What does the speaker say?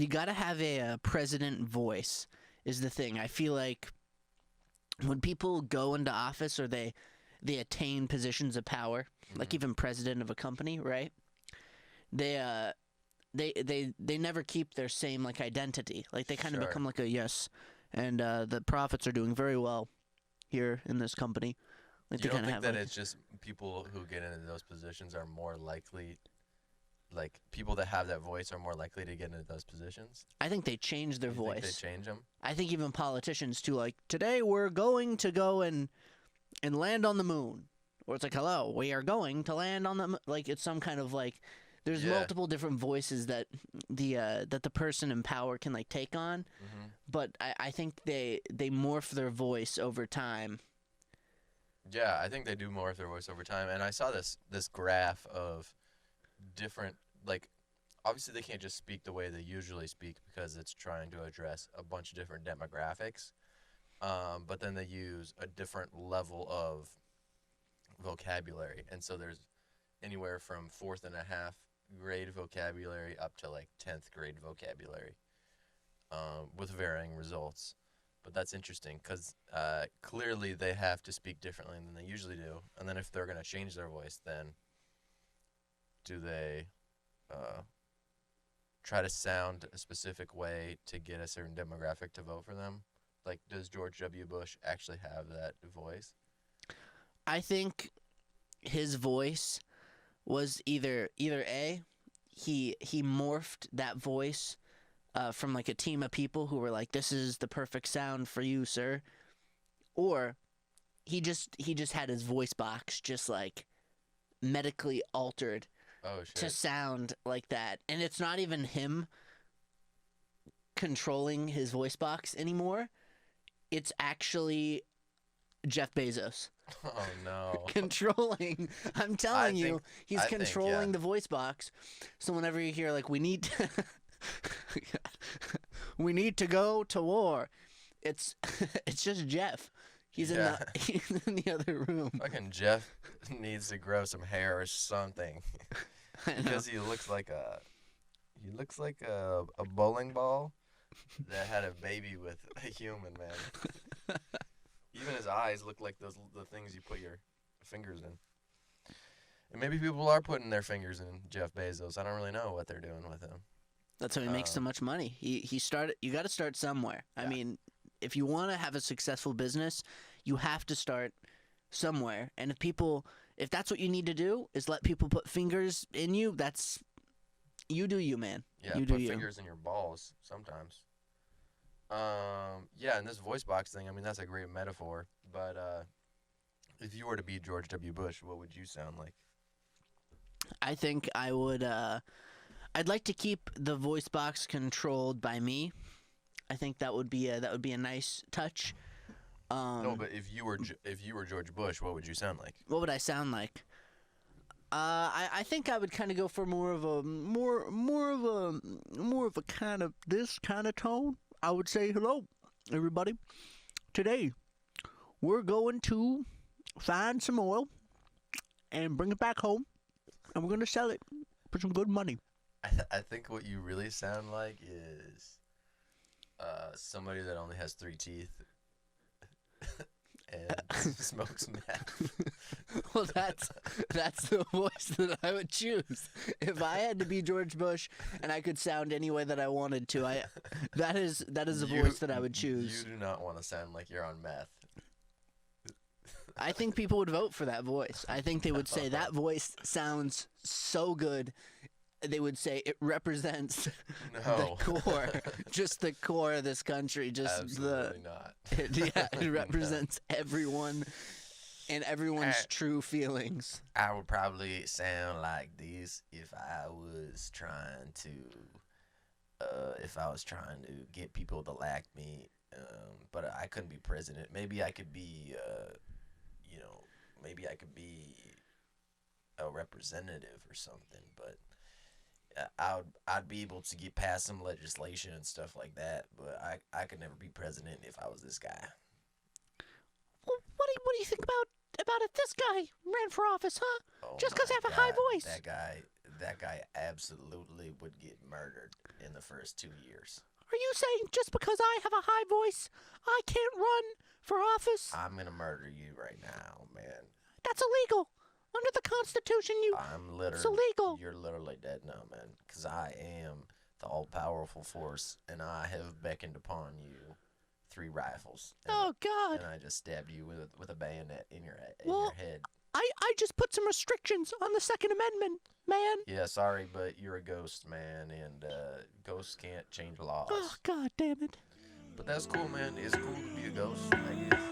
you gotta have a president voice is the thing. I feel like when people go into office or they attain positions of power, like even president of a company, right? They they never keep their same like identity. Like they kind of Sure. become like a yes, and the profits are doing very well here in this company. Like You they don't kind of think have that like it's just people who get into those positions are more likely, like people that have that voice are more likely to get into those positions? I think they change their You think they voice. change them? I think even politicians too. Like today we're going to go and land on the moon, or it's like hello, we are going to land on the like it's some kind of like there's Yeah. multiple different voices that the person in power can like take on, Hmm. but I think they morph their voice over time. Yeah, I think they do more with their voice over time. And I saw this graph of different, like, obviously they can't just speak the way they usually speak because it's trying to address a bunch of different demographics. But then they use a different level of vocabulary, and so there's anywhere from fourth and a half grade vocabulary up to like 10th grade vocabulary, with varying results. But that's interesting because clearly they have to speak differently than they usually do. And then if they're going to change their voice, then do they uh, try to sound a specific way to get a certain demographic to vote for them? Like, does George W. Bush actually have that voice? I think his voice was either a he morphed that voice from like a team of people who were like this is the perfect sound for you, sir, or he just had his voice box just like medically altered Oh, to shit. sound like that, and it's not even him controlling his voice box anymore. It's actually Jeff Bezos Oh, no. controlling. I'm I telling you, think, he's I think, yeah. controlling the voice box. So whenever you hear like we need to go to war, it's it's just Jeff. He's in Yeah. the he's in the other room. Fucking Jeff needs to grow some hair or something I know. because he looks like a bowling ball that had a baby with a human, man. Even his eyes look like the things you put your fingers in. And maybe people are putting their fingers in Jeff Bezos. I don't really know what they're doing with him. That's how he makes so Um, much money. He started. You got to start somewhere. I yeah. mean, if you want to have a successful business, you have to start somewhere. And if that's what you need to do, is let people put fingers in you. That's you do you, man. Yeah, You do put you. fingers in your balls sometimes. Yeah, and this voice box thing, I mean, that's a great metaphor. But if you were to be George W. Bush, what would you sound like? I think I would. I'd like to keep the voice box controlled by me. I think that would be a nice touch. No, but if you were George Bush, what would you sound like? What would I sound like? I think I would kind of go for more of a kind of this kind of tone. I would say, hello, everybody. Today, we're going to find some oil and bring it back home, and we're gonna sell it for some good money. I think what you really sound like is somebody that only has 3 teeth and smokes meth. Well, that's the voice that I would choose if I had to be George Bush and I could sound any way that I wanted to. That is a voice that I would choose. You do not want to sound like you're on meth. I think people would vote for that voice. I think they would say that voice sounds so good. They would say it represents No. the core, just the core of this country. Just Absolutely not. it represents everyone and everyone's true feelings. I would probably sound like this if I was trying to get people to like me, but I couldn't be president. Maybe I could be, maybe I could be a representative or something. But I'd be able to get past some legislation and stuff like that. But I could never be president if I was this guy. Well, what do you think about if this guy ran for office, huh? Oh Just 'cause I my have a high God, voice. that guy absolutely would get murdered in the first 2 years. Are you saying just because I have a high voice, I can't run for office? I'm gonna murder you right now, man. That's illegal. Under the Constitution, it's illegal. You're literally dead now, man. Because I am the all-powerful force, and I have beckoned upon you 3 rifles. Oh, God. And I just stabbed you with a bayonet in your head. I just put some restrictions on the Second Amendment, man. Yeah, sorry, but you're a ghost, man, and ghosts can't change laws. Oh, God damn it. But that's cool, man. It's cool to be a ghost, I guess.